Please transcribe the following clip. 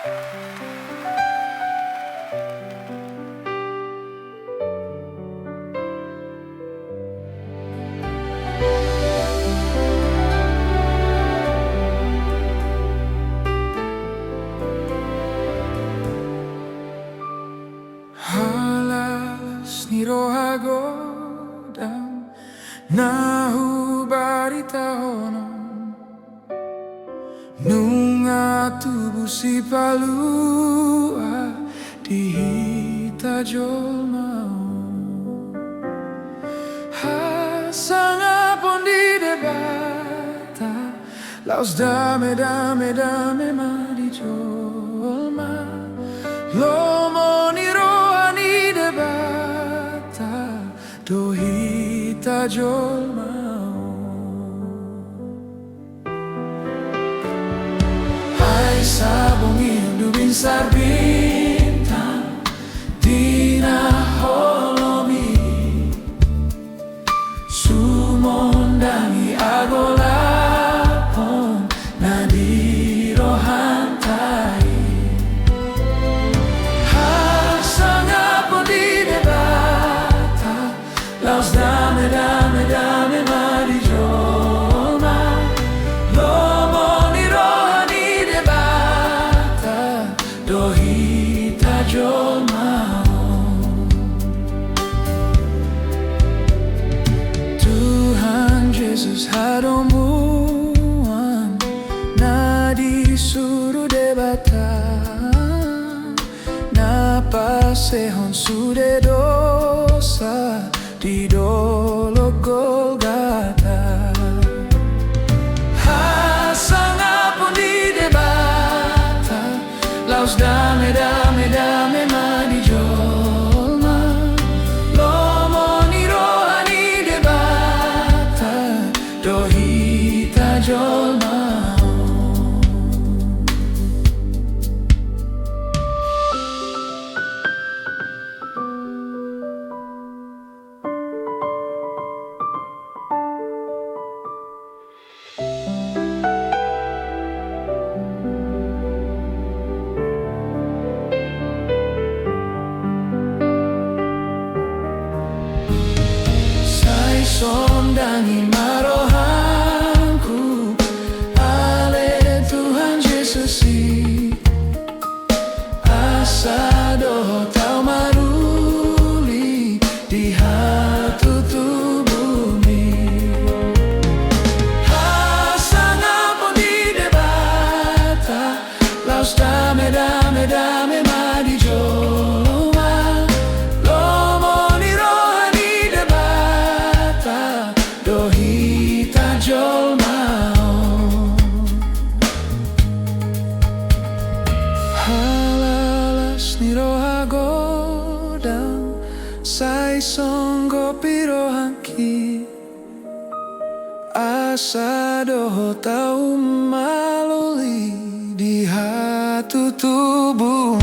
Halalas ni Roha Godang na hubaritahon Nunga tubu Sipalua di hita jolma Hasangapon di Debata laos dame ma di jolma Lomo ni Roha ni Debata do hita jolma Hai saborngin du binsar bintang dina holomi Sumondangi hagolapon na di rohanta Hasangapon di Debata laos dame ma di jolma Lomo ni Roha ni Debata do hita jolma Tuhan Jesus hadomuan na disuru Debata pasaehon sude dosa di Golgata Hasangapon di Debata laos dame ma di jolma Lomo ni Roha ni Debata do hita jolma Sumondangi marohanku ale Tuhan Jesus asa doh tau maruli di hatu tubumi Hasangapon di Debata laos dame ma di jolma Lomo ni Roha ni Debata do hita jolma Halalas ni Roha Godang sai songgo pirohanki asa doh tau maluli di hatu tubu